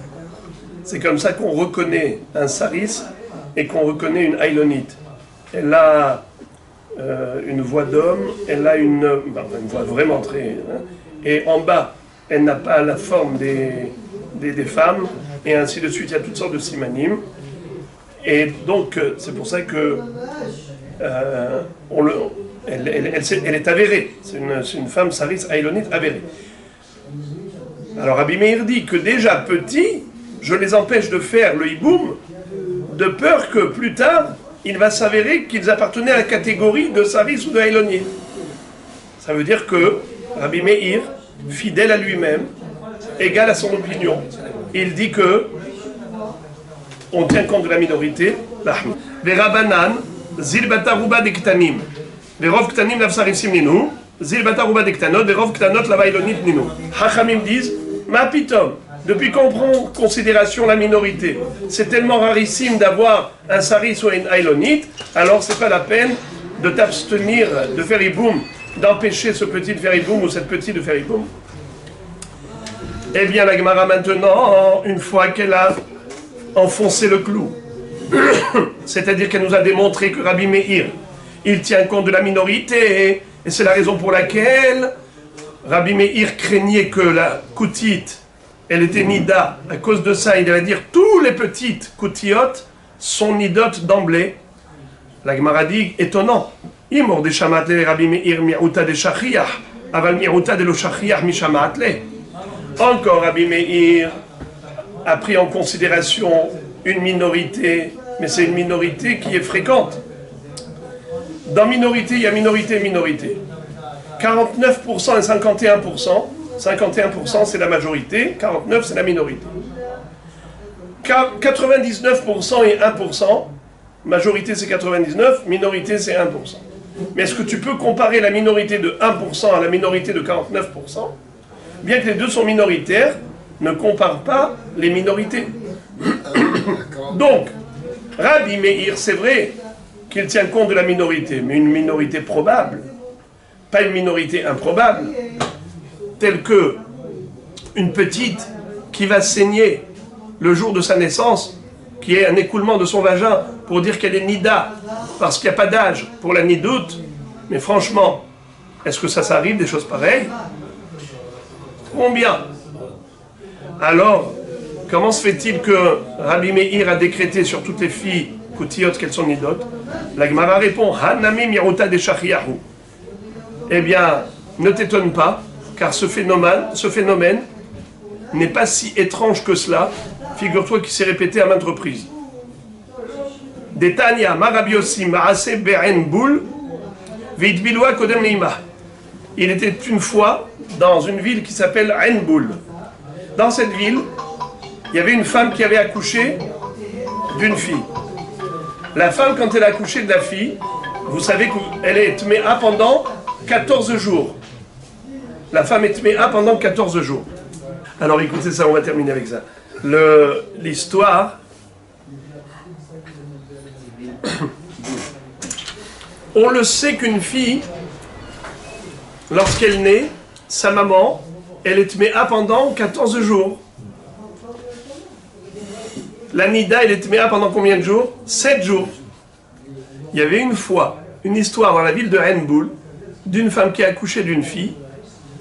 C'est comme ça qu'on reconnaît un saris et qu'on reconnaît une ailonite. Elle a une voix d'homme, elle a une voix vraiment très... et en bas, elle n'a pas la forme des femmes, et ainsi de suite. Il y a toutes sortes de simanimes. Et donc, c'est pour ça que elle est avérée. C'est une femme saris ailonite avérée. Alors Rabbi Meir dit que déjà petit, je les empêche de faire le hiboum, de peur que plus tard, il va s'avérer qu'ils appartenaient à la catégorie de saris ou de ailonier. Ça veut dire que Rabbi Meir, fidèle à lui-même, égal à son opinion, il dit que on tient compte de la minorité. Les Rabbanan, zil bataruba de ktanim, les rov ktanim l'avsarissim ninu, zil bataruba de ktanot, les rov ktanot l'availonit ninu. Hachamim disent, ma pitom, depuis qu'on prend en considération la minorité, c'est tellement rarissime d'avoir un saris ou une ailonite, alors c'est pas la peine de t'abstenir de faire hiboum, d'empêcher ce petit de faire hiboum ou cette petite de faire hiboum. Eh bien, la Gemara maintenant, une fois qu'elle a enfoncé le clou, c'est-à-dire qu'elle nous a démontré que Rabbi Meir, il tient compte de la minorité, et c'est la raison pour laquelle Rabbi Meir craignait que la koutite, elle était nida. À cause de ça, il va dire tous les petites koutiotes sont nidotes d'emblée. La Gemara dit, étonnant. Imor de shamatle Rabbi Meir mi'uta de shachiyah, aval mi'uta de lo shachiyah mi shamatle. Encore Rabbi Meir a pris en considération une minorité, mais c'est une minorité qui est fréquente. Dans minorité, il y a minorité et minorité. 49% et 51%. 51% c'est la majorité, 49% c'est la minorité. 99% et 1%, majorité c'est 99%, minorité c'est 1%. Mais est-ce que tu peux comparer la minorité de 1% à la minorité de 49%? Bien que les deux sont minoritaires, ne compare pas les minorités. Donc, Rabbi Meir, c'est vrai qu'il tient compte de la minorité, mais une minorité probable, pas une minorité improbable, telle que une petite qui va saigner le jour de sa naissance, qui est un écoulement de son vagin pour dire qu'elle est nida, parce qu'il n'y a pas d'âge pour la nidoute. Mais franchement, est-ce que ça arrive des choses pareilles? Combien? Alors, Comment se fait-il que Rabbi Meir a décrété sur toutes les filles koutiot qu'elles sont nidotes? La Gemara répond Hanami miruta de shachiyahu. Eh bien, ne t'étonne pas, car ce phénomène n'est pas si étrange que cela. Figure-toi qu'il s'est répété à maintes reprises. Detania Marabi Yossi Maase Be'en Boul Veitbiloua Kodem Neima. Il était une fois dans une ville qui s'appelle En Boul. Dans cette ville, il y avait une femme qui avait accouché d'une fille. La femme, quand elle a accouché de la fille, vous savez qu'elle est tméa pendant 14 jours. La femme est tméa pendant 14 jours. Alors écoutez ça, on va terminer avec ça. L'histoire... On le sait qu'une fille, lorsqu'elle naît, sa maman, elle est tméa pendant 14 jours. La Nida, elle est tméa pendant combien de jours? 7 jours. Il y avait une fois, une histoire dans la ville de Henboul, d'une femme qui a accouché d'une fille,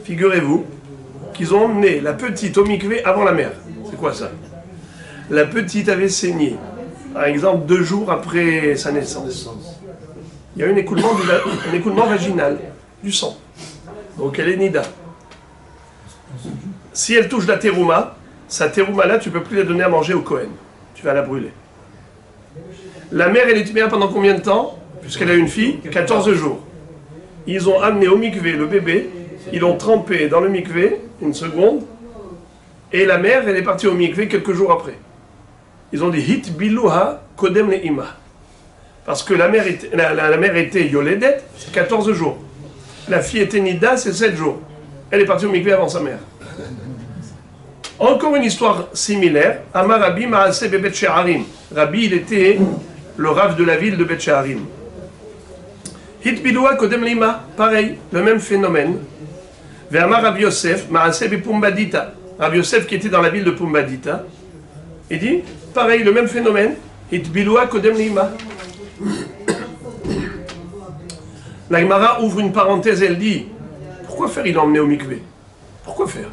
figurez-vous, qu'ils ont emmené la petite au mikvé avant la mère. C'est quoi ça? La petite avait saigné, par exemple 2 jours après sa naissance. Il y a eu un écoulement vaginal, du sang. Donc elle est Nida. Si elle touche la terouma, sa terouma là, tu ne peux plus la donner à manger au Kohen. Tu vas la brûler. La mère, elle est tméa pendant combien de temps? Puisqu'elle a une fille, 14 jours. Ils ont amené au mikvé le bébé, ils l'ont trempé dans le mikvé, une seconde, et la mère, elle est partie au mikvé quelques jours après. Ils ont dit hit biluha kodem le'ima. Parce que la mère était yoledet, c'est 14 jours. La fille était nida, c'est 7 jours. Elle est partie au mikvé avant sa mère. Encore une histoire similaire. Amar Rabbi Maaseh Bebet She'arim. Rabbi, il était le rav de la ville de Bet She'arim. Hit biloua kodem lima. Pareil, le même phénomène. Ve'amar Rabbi Yosef Maaseh Bepumbadita. Rabbi Yosef qui était dans la ville de Pumbadita. Il dit, pareil, le même phénomène. Hit biloua kodem lima. La Gemara ouvre une parenthèse, elle dit, pourquoi faire il l'a emmené au mikvé? Pourquoi faire?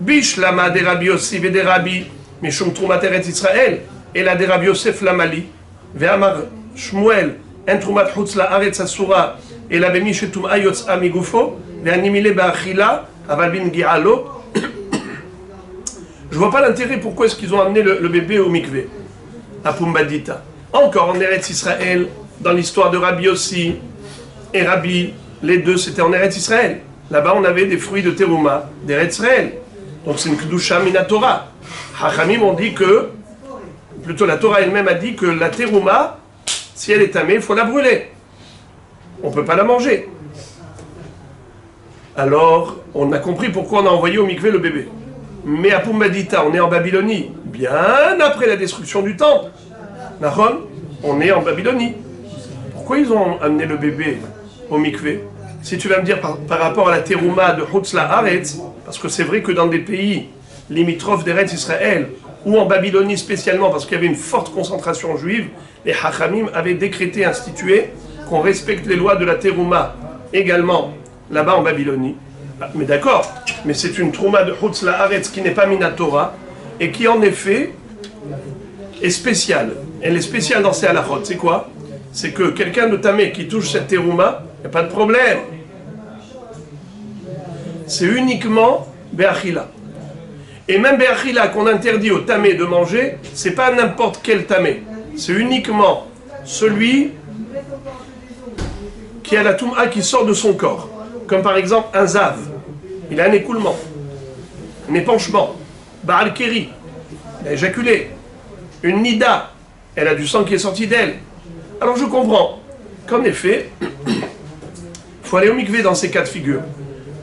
Bish lama de Rabbi Yossi ve de Rabbi mishum trumat eretz Israël et la de Rabbi Yosef lamali ve'amar Shmuel en trumat chutz la'aretz asura et la bemi shetum ayotz amigufo ve'animile ba'achila aval bin gi'alo. Je vois pas l'intérêt, pourquoi est-ce qu'ils ont amené le bébé au mikvé à Pumbadita. Encore en Eretz Israël, dans l'histoire de Rabbi Yossi et Rabbi, les deux c'était en Eretz Israël. Là-bas on avait des fruits de terouma d'Eretz Israël. Donc c'est une kedusha minatora. Hachamim ont dit que, plutôt la Torah elle-même a dit que la terouma, si elle est tamée, il faut la brûler. On ne peut pas la manger. Alors, on a compris pourquoi on a envoyé au mikvé le bébé. Mais à Pumbadita, on est en Babylonie, bien après la destruction du temple. Nahon, on est en Babylonie. Pourquoi ils ont amené le bébé au mikvé? Si tu vas me dire par rapport à la terouma de Chutz La'aretz, parce que c'est vrai que dans des pays limitrophes d'Eretz Israël, ou en Babylonie spécialement, parce qu'il y avait une forte concentration juive, les Hachamim avaient décrété, institué, qu'on respecte les lois de la terouma également là-bas en Babylonie. Mais d'accord, mais c'est une trouma de Chutz La'aretz qui n'est pas minatora, et qui en effet est spéciale. Elle est spéciale dans ses halachot. C'est quoi? C'est que quelqu'un de tamé qui touche cette terouma, il n'y a pas de problème. C'est uniquement Be'achila. Et même Be'achila qu'on interdit au tamé de manger, c'est pas n'importe quel tamé. C'est uniquement celui qui a la touma qui sort de son corps. Comme par exemple un zav. Il a un écoulement, un épanchement. Baal Keri, il a éjaculé. Une nida, elle a du sang qui est sorti d'elle. Alors je comprends qu'en effet, il faut aller au mikvé dans ces cas de figure.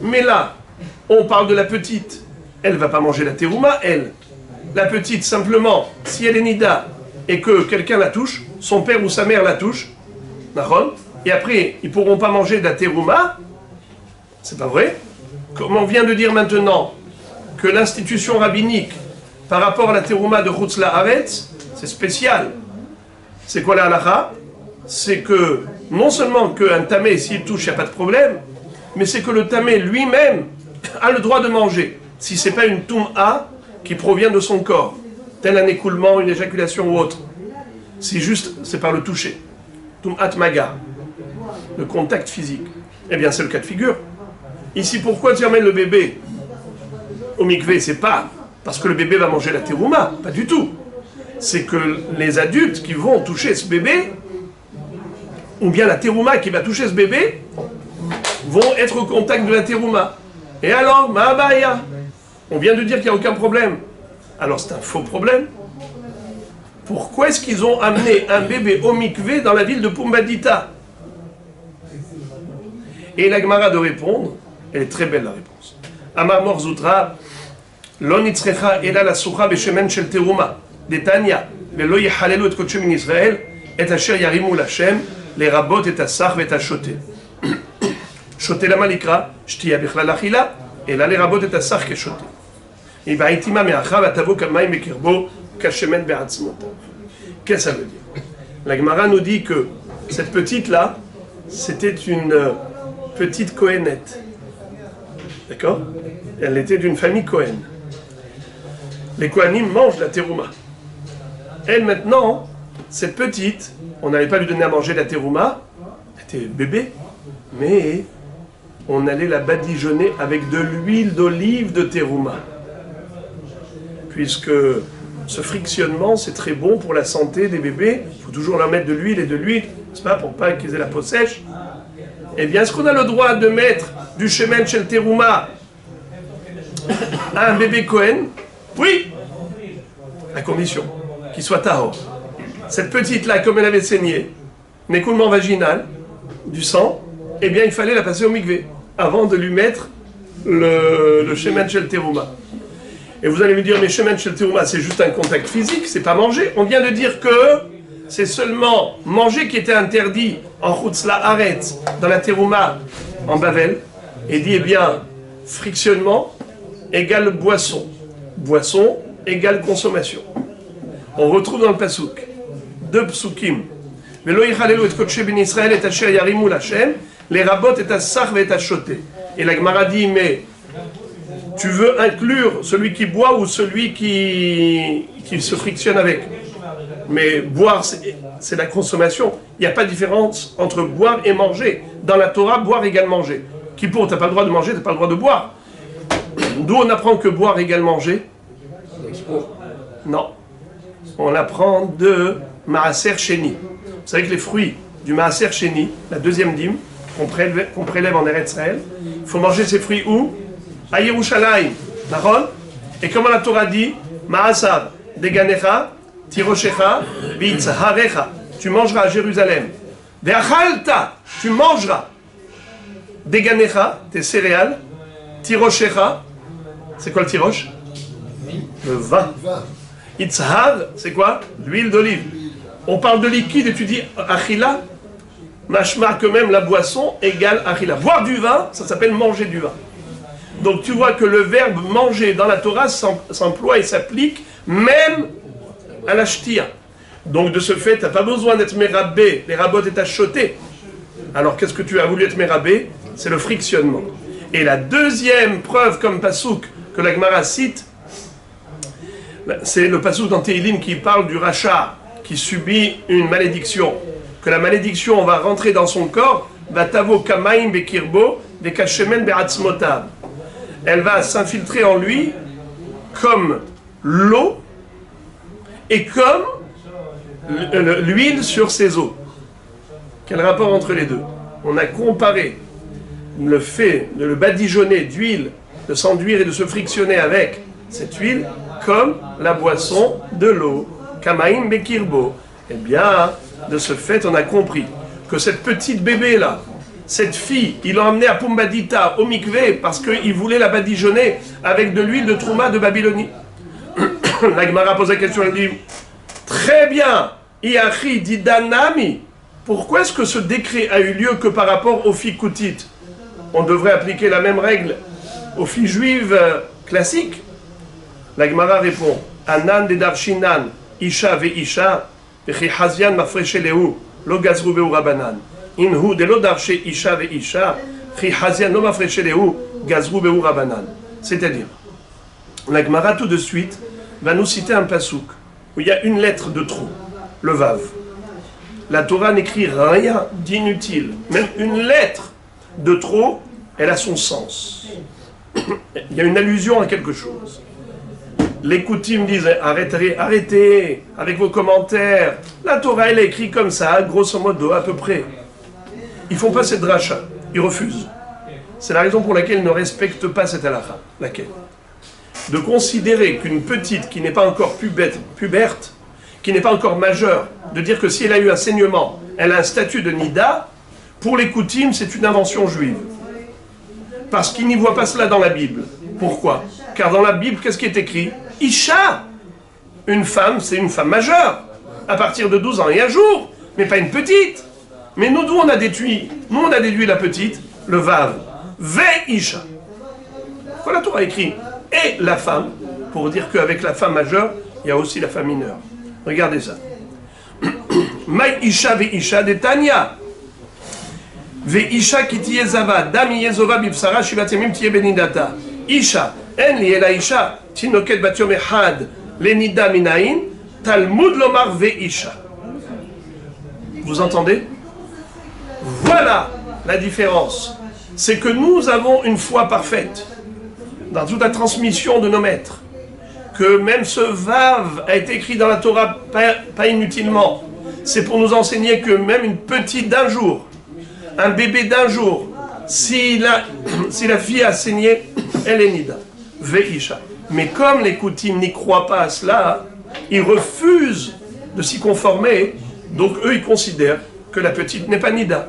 Mais là, on parle de la petite. Elle ne va pas manger la terouma, elle. La petite, simplement, si elle est nida et que quelqu'un la touche, son père ou sa mère la touche, et après, ils ne pourront pas manger de la terouma, c'est pas vrai. Comme on vient de dire maintenant que l'institution rabbinique par rapport à la terouma de Chutz La'aretz, c'est spécial. C'est quoi la halakha? C'est que non seulement qu'un tamé, s'il touche, il n'y a pas de problème, mais c'est que le tamé lui-même a le droit de manger. Si ce n'est pas une toum'a qui provient de son corps, tel un écoulement, une éjaculation ou autre, si juste c'est par le toucher, Tum'at Maga, le contact physique, eh bien c'est le cas de figure. Ici, pourquoi tu emmènes le bébé au mikvé? C'est pas parce que le bébé va manger la terouma, pas du tout. C'est que les adultes qui vont toucher ce bébé, ou bien la terouma qui va toucher ce bébé, vont être au contact de la terouma. Et alors, Ma'abaya, on vient de dire qu'il n'y a aucun problème. Alors c'est un faux problème. Pourquoi est-ce qu'ils ont amené un bébé au mikvé dans la ville de Pumbedita? Et la Gemara de répondre, elle est très belle la réponse. Amar Morzutra, Lo nitzrecha ela la soucha beshemen shel teruma, detanya, velo yechalelu et kodshim in Israël, et asher yarimu l'Hashem, les rabot et asach et ashoté. Shoté la malikra, shtiya bichlal achila, et là les rabot et asach ke shoté. Et ba'itima me'acha vatavo kamaim mekirbo, kashemen be'atzmotav. Qu'est-ce que ça veut dire? La Gemara nous dit que cette petite-là, c'était une petite Kohénette. D'accord? Elle était d'une famille Kohen. Les Kohanim mangent la terouma. Elle, maintenant, cette petite, on n'allait pas lui donner à manger la terouma, elle était bébé, mais on allait la badigeonner avec de l'huile d'olive de terouma. Puisque ce frictionnement, c'est très bon pour la santé des bébés. Il faut toujours leur mettre de l'huile et de l'huile, c'est pas pour pas qu'ils aient la peau sèche. Eh bien, est-ce qu'on a le droit de mettre du shemen shel terouma à un bébé Cohen? Oui, à condition qu'il soit tahor. Cette petite-là, comme elle avait saigné, un écoulement vaginal, du sang, eh bien, il fallait la passer au mikvé avant de lui mettre le shemen shel terouma. Et vous allez me dire, mais shemen shel terouma, c'est juste un contact physique, c'est pas manger. On vient de dire que c'est seulement manger qui était interdit en chutz la'aretz, dans la terouma, en Bavel, et dit, eh bien, frictionnement égale boisson. Boisson égale consommation. On retrouve dans le pasouk deux psukim. Velo yichalelu et kodshei ben Israël et asher yarimu l'Hashem, les rabot et asach et ashoté. Et la Gemara dit, mais tu veux inclure celui qui boit ou celui qui se frictionne avec? Mais boire, c'est la consommation. Il n'y a pas de différence entre boire et manger. Dans la Torah, boire égale manger. Kippour, tu n'as pas le droit de manger, tu n'as pas le droit de boire. D'où on apprend que boire égale manger? Non. On apprend de Maaser Sheni. Vous savez que les fruits du Maaser Sheni, la deuxième dîme, qu'on prélève en Eretz Israël, il faut manger ces fruits où? À Yerushalayim. D'accord? Et comme la Torah dit, Maasav, Deganecha, Tiroshecha, Vitzharecha. Tu mangeras à Jérusalem. Ve'achalta, tu mangeras. Deganecha, tes céréales. Tiroshecha, c'est quoi le tirosh? Le vin. Itzhar, c'est quoi? L'huile d'olive. On parle de liquide et tu dis achila. Mashma que même la boisson égale achila. Boire du vin, ça s'appelle manger du vin. Donc tu vois que le verbe manger dans la Torah s'emploie et s'applique même à la shtia. Donc de ce fait, tu n'as pas besoin d'être mérabé, les rabots est achoté. Alors qu'est-ce que tu as voulu être mérabé? C'est le frictionnement. Et la deuxième preuve comme pasouk que la Gemara cite, c'est le pasouk dans Teilim qui parle du rachat qui subit une malédiction. Que la malédiction va rentrer dans son corps, va tavo kamaim bekirbo, bekashemen be'atzmotav. Elle va s'infiltrer en lui comme l'eau et comme l'huile sur ses os. Quel rapport entre les deux? On a comparé le fait de le badigeonner d'huile, de s'enduire et de se frictionner avec cette huile comme la boisson de l'eau. Kamaim bekirbo. Eh bien, de ce fait, on a compris que cette petite bébé-là, cette fille, il l'a emmenée à Pumbedita, au mikvé, parce qu'il voulait la badigeonner avec de l'huile de trouma de Babylonie. La Gemara pose la question, elle dit, très bien, Iachi dit Danami, pourquoi est-ce que ce décret a eu lieu que par rapport aux filles koutites? On devrait appliquer la même règle aux filles juives classiques. La Gemara répond, Anan de Darshinan, Isha ve Isha, vechi Hazian mafreche lehu, lo gazru veu rabanan. Inhu de lo darshe Isha ve Isha, chi Hazian no mafreche lehu, gazru veu rabanan. C'est-à-dire, la Gemara tout de suite va nous citer un pasouk où il y a une lettre de trop, le Vav. La Torah n'écrit rien d'inutile. Même une lettre de trop, elle a son sens. Il y a une allusion à quelque chose. Les coutumes disent arrêtez avec vos commentaires. La Torah, elle est écrite comme ça, grosso modo, à peu près. Ils font pas cette dracha, ils refusent. C'est la raison pour laquelle ils ne respectent pas cette halakha. Laquelle? De considérer qu'une petite qui n'est pas encore puberte, qui n'est pas encore majeure, de dire que si elle a eu un saignement, elle a un statut de nida, pour les coutumes, c'est une invention juive. Parce qu'ils n'y voient pas cela dans la Bible. Pourquoi? Car dans la Bible, qu'est-ce qui est écrit? Isha! Une femme, c'est une femme majeure, à partir de 12 ans et un jour, mais pas une petite. Mais nous, d'où on a déduit? Nous, on a déduit la petite, le Vav. Ve Isha. Voilà, la Torah écrit. Et la femme, pour dire qu'avec la femme majeure, il y a aussi la femme mineure. Regardez ça. Maï Isha ve Isha de Tanya. Ve Isha ki tiye zava, dam yezova bibsara shivat yamim tiye benidata. Isha, en li ela Isha, tinoket bat yom echad, lenida minayin, Talmud lomar ve Isha. Vous entendez? Voilà la différence. C'est que nous avons une foi parfaite dans toute la transmission de nos maîtres. Que même ce Vav a été écrit dans la Torah pas inutilement. C'est pour nous enseigner que même une petite d'un jour, un bébé d'un jour, si la fille a saigné, elle est nida, veisha. Mais comme les coutumes n'y croient pas à cela, ils refusent de s'y conformer, donc eux ils considèrent que la petite n'est pas nida.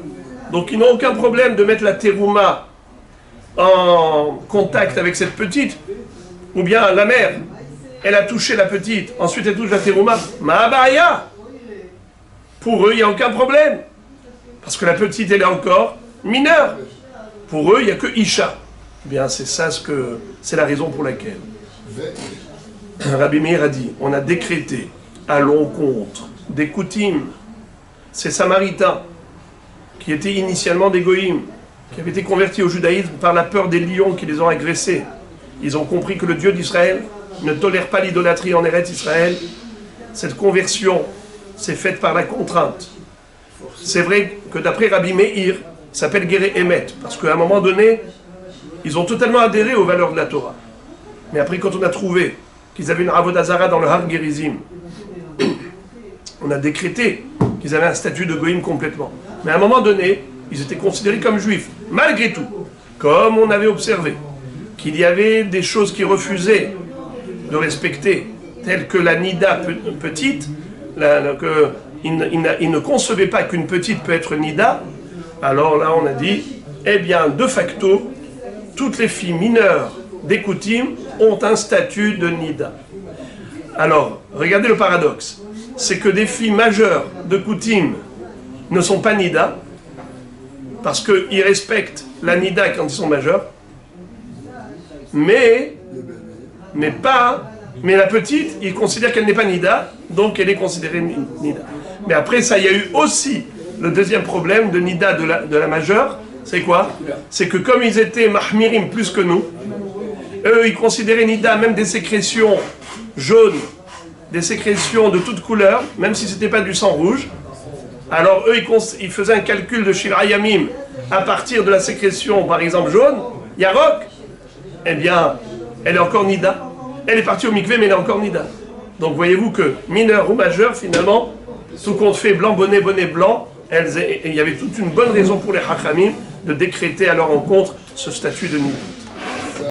Donc ils n'ont aucun problème de mettre la terouma en contact avec cette petite, ou bien la mère, elle a touché la petite, ensuite elle touche la terouma, ma'abaya. Pour eux, il n'y a aucun problème, parce que la petite, elle est encore mineure. Pour eux, il n'y a que Isha. Eh bien, c'est ça c'est la raison pour laquelle Rabbi Meir a dit, on a décrété à l'encontre des coutumes, ces Samaritains, qui étaient initialement des goïms, qui avaient été convertis au judaïsme par la peur des lions qui les ont agressés. Ils ont compris que le Dieu d'Israël ne tolère pas l'idolâtrie en Eretz Israël. Cette conversion s'est faite par la contrainte. C'est vrai que d'après Rabbi Meir, ça s'appelle Guéré Emet, parce qu'à un moment donné, ils ont totalement adhéré aux valeurs de la Torah. Mais après, quand on a trouvé qu'ils avaient une Avodah Zara dans le Har Gerizim, on a décrété qu'ils avaient un statut de goïm complètement. Mais à un moment donné, ils étaient considérés comme juifs. Malgré tout, comme on avait observé qu'il y avait des choses qu'ils refusaient de respecter, telles que la nida petite, ils ne concevaient pas qu'une petite peut être nida, alors là on a dit, eh bien de facto, toutes les filles mineures des coutumes ont un statut de nida. Alors, regardez le paradoxe, c'est que des filles majeures de coutumes ne sont pas nida, parce qu'ils respectent la nida quand ils sont majeurs, mais la petite, ils considèrent qu'elle n'est pas nida, donc elle est considérée nida. Mais après ça, il y a eu aussi le deuxième problème de nida de la majeure, c'est quoi? C'est que comme ils étaient mahmirim plus que nous, eux, ils considéraient nida même des sécrétions jaunes, des sécrétions de toutes couleurs, même si ce n'était pas du sang rouge. Alors eux, ils faisaient un calcul de Shirayamim à partir de la sécrétion, par exemple, jaune, Yarok, eh bien, elle est encore nida. Elle est partie au mikvé, mais elle est encore nida. Donc voyez-vous que, mineur ou majeur, finalement, tout compte fait, blanc, bonnet, blanc, il y avait toute une bonne raison pour les Hachamim de décréter à leur encontre ce statut de nida.